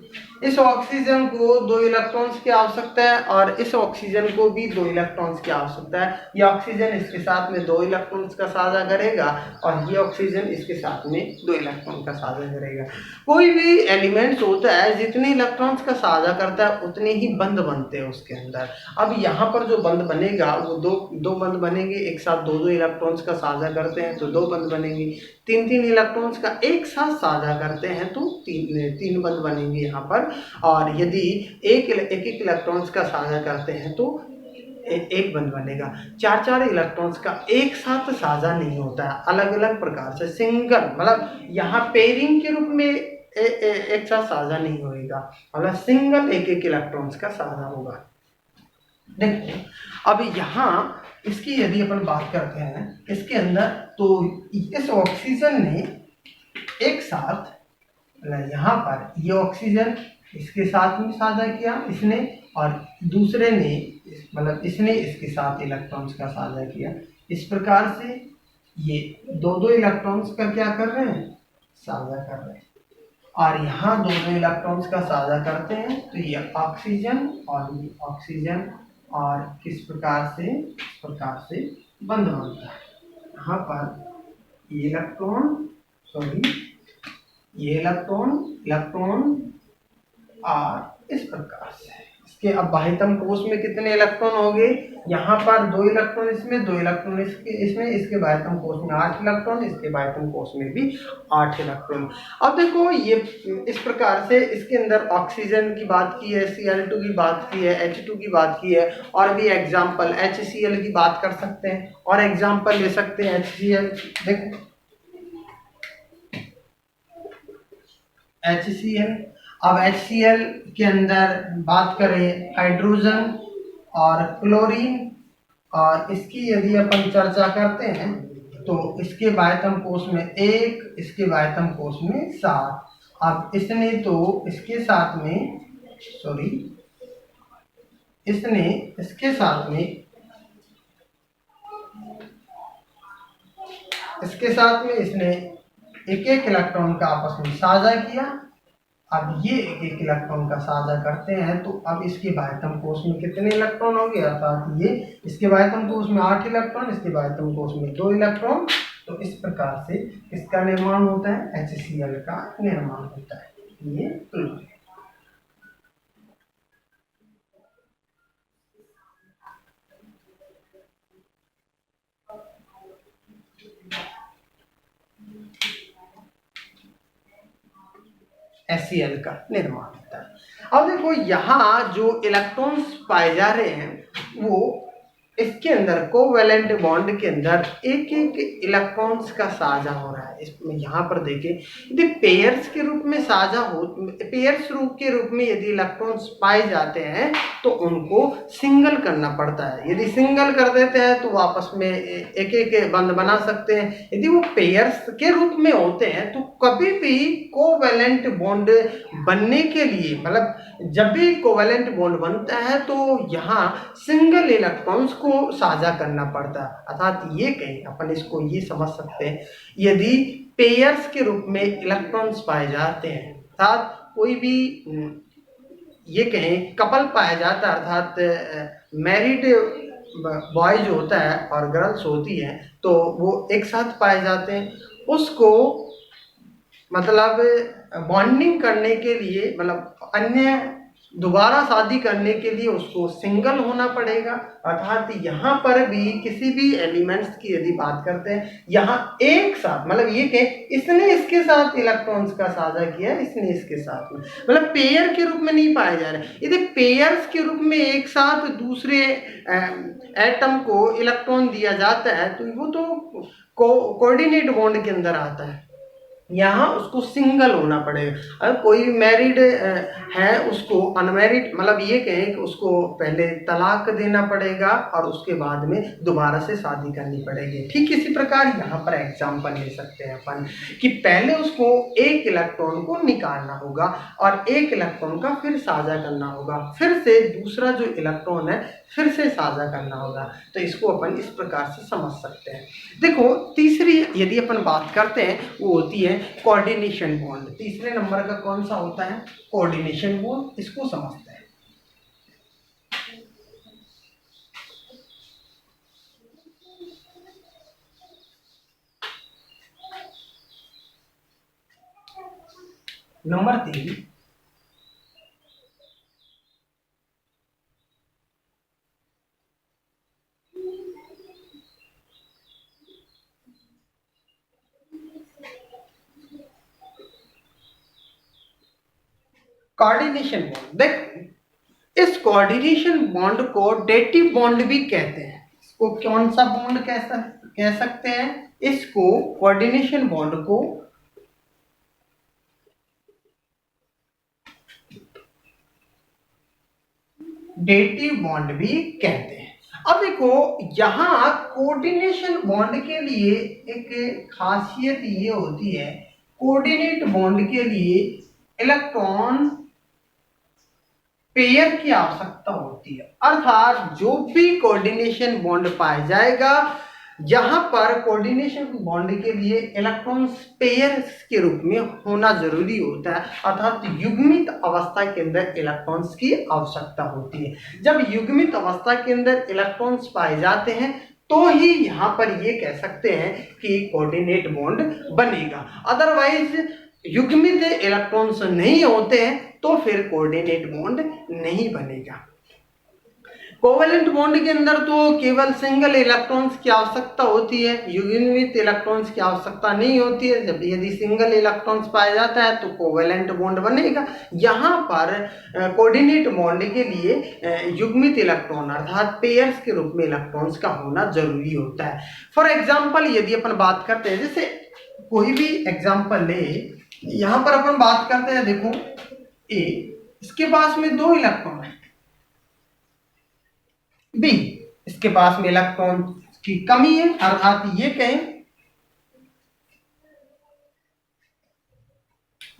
इस ऑक्सीजन को 2 इलेक्ट्रॉन्स की आवश्यकता है और इस ऑक्सीजन को भी 2 इलेक्ट्रॉन्स की आवश्यकता है। ये ऑक्सीजन इसके साथ में 2 इलेक्ट्रॉन्स का साझा करेगा और ये ऑक्सीजन इसके साथ में 2 इलेक्ट्रॉन का साझा करेगा। कोई भी एलिमेंट्स होता है जितने इलेक्ट्रॉन्स का साझा करता है उतने ही बंध बनते हैं उसके अंदर। अब यहाँ पर जो बंध बनेगा वो दो बंध बनेंगे, एक साथ 2 इलेक्ट्रॉन्स का साझा करते हैं तो 2 बंध बनेंगे। 3 इलेक्ट्रॉन्स का एक साथ साझा करते हैं तो 3 बंध बनेंगे यहाँ पर। और यदि एक इलेक्ट्रॉन्स का साझा करते हैं तो एक बंध बनेगा। 4 इलेक्ट्रॉन्स का एक साथ साझा नहीं होता है, अलग अलग प्रकार से सिंगल, मतलब यहाँ पेयरिंग के रूप में एक साथ साझा नहीं होगा, मतलब सिंगल एक इलेक्ट्रॉन्स का साझा होगा। देखो अब यहाँ इसकी यदि अपन बात करते हैं इसके अंदर, तो इस ऑक्सीजन ने एक साथ यहाँ पर ये ऑक्सीजन इसके साथ में साझा किया इसने, और दूसरे ने मतलब इसने इसके साथ इलेक्ट्रॉन्स का साझा किया। इस प्रकार से ये दो दो इलेक्ट्रॉन्स का क्या कर रहे हैं, साझा कर रहे हैं। और यहाँ दो दो इलेक्ट्रॉन्स का साझा करते हैं तो ये ऑक्सीजन और ये ऑक्सीजन, और किस प्रकार से, इस प्रकार से बंध बनता है। यहाँ पर ये इलेक्ट्रॉन, सॉरी ये इलेक्ट्रॉन और इस प्रकार से इसके अब बाह्यतम कोश में कितने इलेक्ट्रॉन हो गए, यहाँ पर 2 इलेक्ट्रॉन इसमें, 2 इलेक्ट्रॉन इसमें, इसके बाह्यतम कोश में 8 इलेक्ट्रॉन, इसके बाह्यतम कोश में भी 8 इलेक्ट्रॉन। अब देखो ये इस प्रकार से इसके अंदर ऑक्सीजन की बात की है, Cl2 की बात की है, H2 की बात की है, और भी एग्जाम्पल HCl की बात कर सकते हैं, और एग्जाम्पल ले सकते हैं HCl। देखो HCl, अब HCl के अंदर बात करें हाइड्रोजन और क्लोरीन, और इसकी यदि अपन चर्चा करते हैं तो इसके बाह्यतम कोश में 1, इसके बाह्यतम कोश में 7। अब इसने तो इसके साथ में, सॉरी इसने इसके साथ में, इसके साथ में इसने एक एक इलेक्ट्रॉन का आपस में साझा किया। अब ये एक एक इलेक्ट्रॉन का साझा करते हैं तो अब इसके बाह्यतम कोश में कितने इलेक्ट्रॉन हो गए, अर्थात ये इसके बाह्यतम कोश में 8 इलेक्ट्रॉन, इसके बाह्यतम कोश में 2 इलेक्ट्रॉन। तो इस प्रकार से इसका निर्माण होता है, HCl का निर्माण होता है। ये क्लोरीन। HCl का निर्माण होता है। अब देखो यहाँ जो इलेक्ट्रॉन्स पाए जा रहे हैं वो इसके अंदर कोवैलेंट बॉन्ड के अंदर एक एक इलेक्ट्रॉन्स का साझा हो रहा है। इसमें यहाँ पर देखें यदि पेयर्स के रूप में साझा हो, पेयर्स रूप के रूप में यदि इलेक्ट्रॉन्स पाए जाते हैं तो उनको सिंगल करना पड़ता है। यदि सिंगल कर देते हैं तो आपस में एक एक बंध बना सकते हैं। यदि वो पेयर्स के रूप में होते हैं तो कभी भी कोवैलेंट बॉन्ड बनने के लिए, मतलब जब भी कोवैलेंट बॉन्ड बनता है तो यहाँ सिंगल इलेक्ट्रॉन्स को साझा करना पड़ता है। अर्थात ये कहें अपन इसको ये समझ सकते हैं, यदि पेयर्स के रूप में इलेक्ट्रॉन्स पाए जाते हैं, अर्थात कोई भी ये कहें कपल पाया जाता है, अर्थात मैरिड बॉय जो होता है और गर्ल्स होती हैं तो वो एक साथ पाए जाते हैं, उसको मतलब बॉन्डिंग करने के लिए, मतलब अन्य दोबारा शादी करने के लिए उसको सिंगल होना पड़ेगा। अर्थात यहाँ पर भी किसी भी एलिमेंट्स की यदि बात करते हैं, यहाँ एक साथ, मतलब ये कि इसने इसके साथ इलेक्ट्रॉन्स का साझा किया, इसने इसके साथ में, मतलब पेयर के रूप में नहीं पाए जा रहे। यदि पेयर्स के रूप में एक साथ दूसरे एटम को इलेक्ट्रॉन दिया जाता है तो वो तो कोऑर्डिनेट बॉन्ड के अंदर आता है, यहाँ उसको सिंगल होना पड़ेगा। अगर कोई मैरिड है उसको अनमैरिड, मतलब ये कहें कि उसको पहले तलाक देना पड़ेगा और उसके बाद में दोबारा से शादी करनी पड़ेगी। ठीक इसी प्रकार यहाँ पर एग्जाम्पल ले सकते हैं अपन कि पहले उसको एक इलेक्ट्रॉन को निकालना होगा और एक इलेक्ट्रॉन का फिर साझा करना होगा, फिर से दूसरा जो इलेक्ट्रॉन है फिर से साझा करना होगा। तो इसको अपन इस प्रकार से समझ सकते हैं। देखो तीसरी यदि अपन बात करते हैं वो होती है कोऑर्डिनेशन बॉन्ड। तीसरे नंबर का कौन सा होता है, कोऑर्डिनेशन बॉन्ड। इसको समझते हैं। Number 3, coordination bond. देखो इस कोऑर्डिनेशन बॉन्ड को डेटिव बॉन्ड भी कहते हैं। इसको कौन सा बॉन्ड कह सकते हैं, इसको कोऑर्डिनेशन बॉन्ड को डेटिव बॉन्ड भी कहते हैं। अब देखो यहाँ कोऑर्डिनेशन बॉन्ड के लिए एक खासियत ये होती है, कोऑर्डिनेट बॉन्ड के लिए इलेक्ट्रॉन पेयर की आवश्यकता होती है, अर्थात जो भी कोऑर्डिनेशन बॉन्ड पाया जाएगा यहां पर कोऑर्डिनेशन बॉन्ड के लिए इलेक्ट्रॉन पेयर के रूप में होना जरूरी होता है, अर्थात युग्मित अवस्था के अंदर इलेक्ट्रॉन्स की आवश्यकता होती है। जब युग्मित अवस्था के अंदर इलेक्ट्रॉन्स पाए जाते हैं तो ही यहां पर ये कह सकते हैं कि कोऑर्डिनेट बॉन्ड बनेगा, अदरवाइज युग्मित इलेक्ट्रॉन्स नहीं होते हैं तो फिर कोऑर्डिनेट बॉन्ड नहीं बनेगा। कोवेलेंट बॉन्ड के अंदर तो केवल सिंगल इलेक्ट्रॉन्स की आवश्यकता होती है, युग्मित इलेक्ट्रॉन्स की आवश्यकता नहीं होती है। जब यदि सिंगल इलेक्ट्रॉन्स पाया जाता है तो कोवेलेंट बॉन्ड बनेगा। यहाँ पर कोऑर्डिनेट बॉन्ड के लिए युग्मित इलेक्ट्रॉन अर्थात पेयर्स के रूप में इलेक्ट्रॉन्स का होना जरूरी होता है। फॉर एग्जाम्पल यदि अपन बात करते हैं, जैसे कोई भी एग्जाम्पल ले, यहाँ पर अपन बात करते हैं, देखो ए, इसके पास में 2 इलेक्ट्रॉन है, बी, इसके पास में इलेक्ट्रॉन की कमी है, अर्थात ये कहें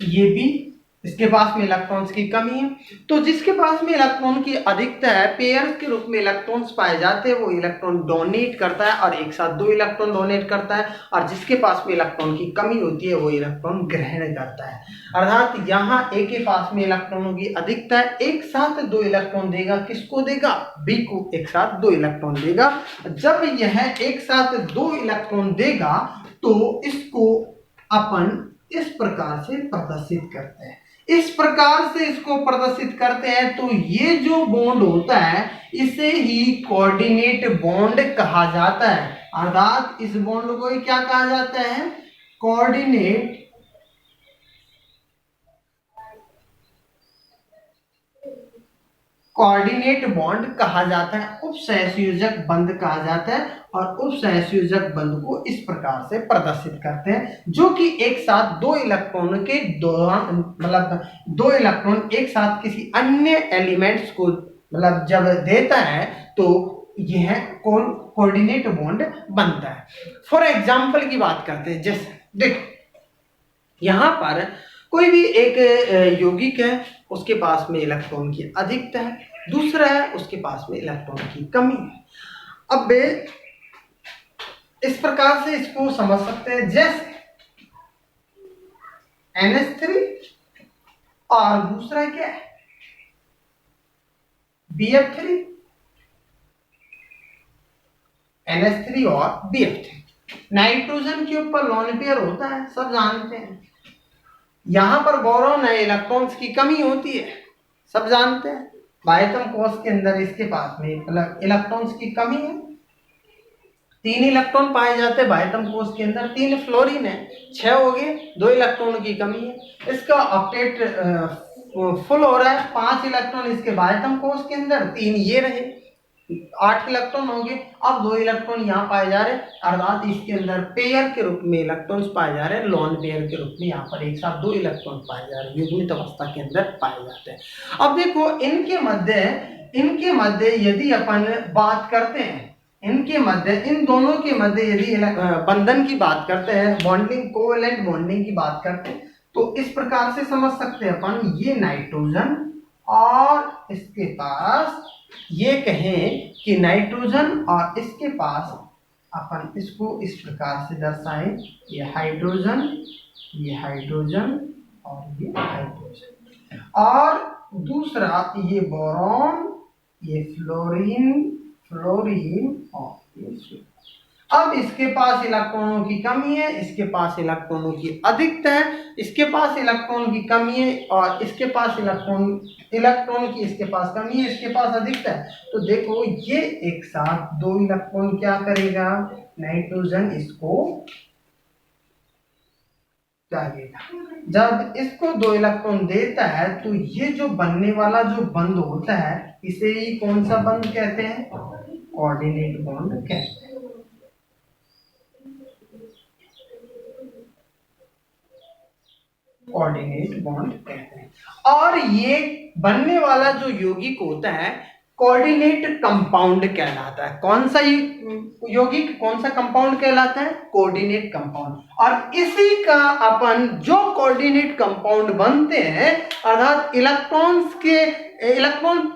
ये बी, इसके पास में इलेक्ट्रॉन्स की कमी है। तो जिसके पास में इलेक्ट्रॉन की अधिकता है, पेयर के रूप में इलेक्ट्रॉन्स पाए जाते हैं, वो इलेक्ट्रॉन डोनेट करता है और एक साथ 2 इलेक्ट्रॉन डोनेट करता है, और जिसके पास में इलेक्ट्रॉन की कमी होती है वो इलेक्ट्रॉन ग्रहण करता है। अर्थात यहाँ ए के पास में इलेक्ट्रॉनों की अधिकता है, एक साथ 2 इलेक्ट्रॉन देगा, किसको देगा? बी को एक साथ 2 इलेक्ट्रॉन देगा। जब यह एक साथ 2 इलेक्ट्रॉन देगा तो इसको अपन इस प्रकार से प्रदर्शित करते हैं, इस प्रकार से इसको प्रदर्शित करते हैं। तो ये जो बॉन्ड होता है इसे ही कोऑर्डिनेट बॉन्ड कहा जाता है, अर्थात इस बॉन्ड को क्या कहा जाता है? कोऑर्डिनेट कोऑर्डिनेट बॉन्ड कहा जाता है, उपसहसंयोजक बंध कहा जाता है, और उपसहसंयोजक बंध को इस प्रकार से प्रदर्शित करते हैं, जो कि एक साथ 2 इलेक्ट्रॉन के दौरान, मतलब 2 इलेक्ट्रॉन एक साथ किसी अन्य एलिमेंट्स को मतलब जब देता है तो यह कोऑर्डिनेट बॉन्ड बनता है। फॉर एग्जाम्पल की बात करते हैं, जैसे देख यहां पर कोई भी एक यौगिक है, उसके पास में इलेक्ट्रॉन की अधिकता है, दूसरा है उसके पास में इलेक्ट्रॉन की कमी है। अब इस प्रकार से इसको समझ सकते हैं, जैसे NH3 और दूसरा क्या है? BF3, NH3 और BF3। नाइट्रोजन के ऊपर लोन पेयर होता है, सब जानते हैं। यहां पर बोरॉन है, इलेक्ट्रॉन्स की कमी होती है, सब जानते हैं। बायतम कोष के अंदर इसके पास में इलेक्ट्रॉन्स की कमी है, 3 इलेक्ट्रॉन पाए जाते हैं बायतम कोष के अंदर, 3 फ्लोरीन है, 6 हो गए, 2 इलेक्ट्रॉन की कमी है। इसका ऑक्टेट फुल हो रहा है, 5 इलेक्ट्रॉन इसके बायतम कोष के अंदर, 3 ये रहे, 8 इलेक्ट्रॉन हो गए। अब 2 इलेक्ट्रॉन यहाँ पाए जा रहे, अर्थात इसके अंदर पेयर के रूप में इलेक्ट्रॉन्स पाए जा रहे हैं, लॉन पेयर के रूप में यहाँ पर एक साथ 2 इलेक्ट्रॉन पाए जा रहे हैं, युग्मित अवस्था के अंदर पाए जाते हैं। अब देखो इनके मध्य यदि अपन बात करते हैं, इन दोनों के मध्य यदि बंधन की बात करते हैं, बॉन्डिंग, कोवेलेंट बॉन्डिंग की बात करते हैं, तो इस प्रकार से समझ सकते हैं अपन, ये नाइट्रोजन और इसके पास, ये कहें कि नाइट्रोजन और इसके पास, अपन इसको इस प्रकार से दर्शाएं, ये हाइड्रोजन और ये हाइड्रोजन, और दूसरा ये बोरॉन, ये फ्लोरीन और ये। अब इसके पास इलेक्ट्रॉनों की कमी है, इसके पास इलेक्ट्रॉनों की अधिकता है, इसके पास इलेक्ट्रॉन की कमी है और इसके पास इलेक्ट्रॉन की इसके पास कमी है, इसके पास अधिकता है। तो देखो ये एक साथ 2 इलेक्ट्रॉन क्या करेगा? नाइट्रोजन इसको चाहिएगा। जब इसको 2 इलेक्ट्रॉन देता है तो ये जो बनने वाला जो बंध होता है, इसे ही कौन सा बंध कहते हैं? कोऑर्डिनेट बॉन्ड कहते हैं। कोऑर्डिनेट बॉन्ड कहते हैं। और ये बनने वाला जो यौगिक होता है कोऑर्डिनेट कंपाउंड कहलाता है। कौन सा यौगिक कौन सा कंपाउंड कहलाता है? Coordinate compound. और इसी का अपन जो कोऑर्डिनेट कंपाउंड बनते हैं अर्थात इलेक्ट्रॉन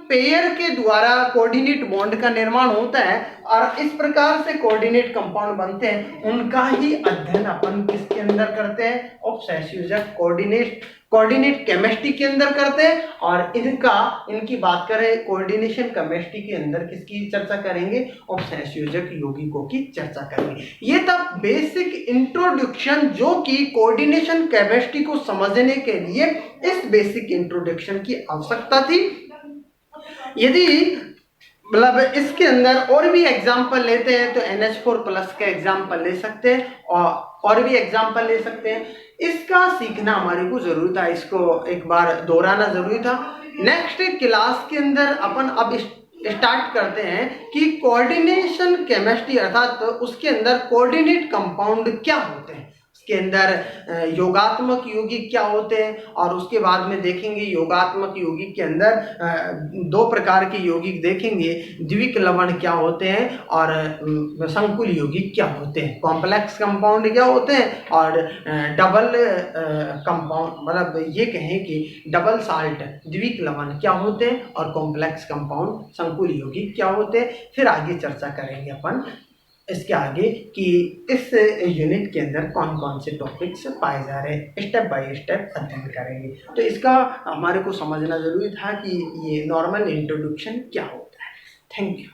पेयर के द्वारा कोऑर्डिनेट बॉन्ड का निर्माण होता है और इस प्रकार से कोऑर्डिनेट कंपाउंड बनते हैं, उनका ही अध्ययन अपन किसके अंदर करते हैं? उपसहसंयोजक कोऑर्डिनेट केमिस्ट्री के अंदर करते हैं। और इनकी बात करें कोऑर्डिनेशन केमिस्ट्री के अंदर किसकी चर्चा करेंगे? उपसहसंयोजक यौगिकों की चर्चा करेंगे। ये था बेसिक इंट्रोडक्शन जो कि कोऑर्डिनेशन केमिस्ट्री को समझने के लिए इस बेसिक इंट्रोडक्शन की आवश्यकता थी। यदि मतलब इसके अंदर और भी एग्जाम्पल लेते हैं तो NH4+ का एग्जाम्पल ले सकते हैं और भी एग्जाम्पल ले सकते हैं। इसका सीखना हमारे को जरूरी था, इसको एक बार दोहराना जरूरी था। नेक्स्ट क्लास के अंदर अपन अब स्टार्ट करते हैं कि कोऑर्डिनेशन केमिस्ट्री अर्थात उसके अंदर कोऑर्डिनेट कंपाउंड क्या होते हैं, उसके अंदर योगात्मक यौगिक क्या होते हैं, और उसके बाद में देखेंगे योगात्मक यौगिक के अंदर दो प्रकार के यौगिक देखेंगे, द्विक लवण क्या होते हैं और संकुल यौगिक क्या होते हैं, कॉम्प्लेक्स कंपाउंड क्या होते हैं और डबल कंपाउंड मतलब ये कहें कि डबल साल्ट द्विक लवण क्या होते हैं और कॉम्प्लेक्स कंपाउंड संकुल यौगिक क्या होते हैं। फिर आगे चर्चा करेंगे अपन इसके आगे कि इस यूनिट के अंदर कौन कौन से टॉपिक्स पाए जा रहे हैं, स्टेप बाय स्टेप अध्ययन करेंगे। तो इसका हमारे को समझना जरूरी था कि ये नॉर्मल इंट्रोडक्शन क्या होता है। Thank you.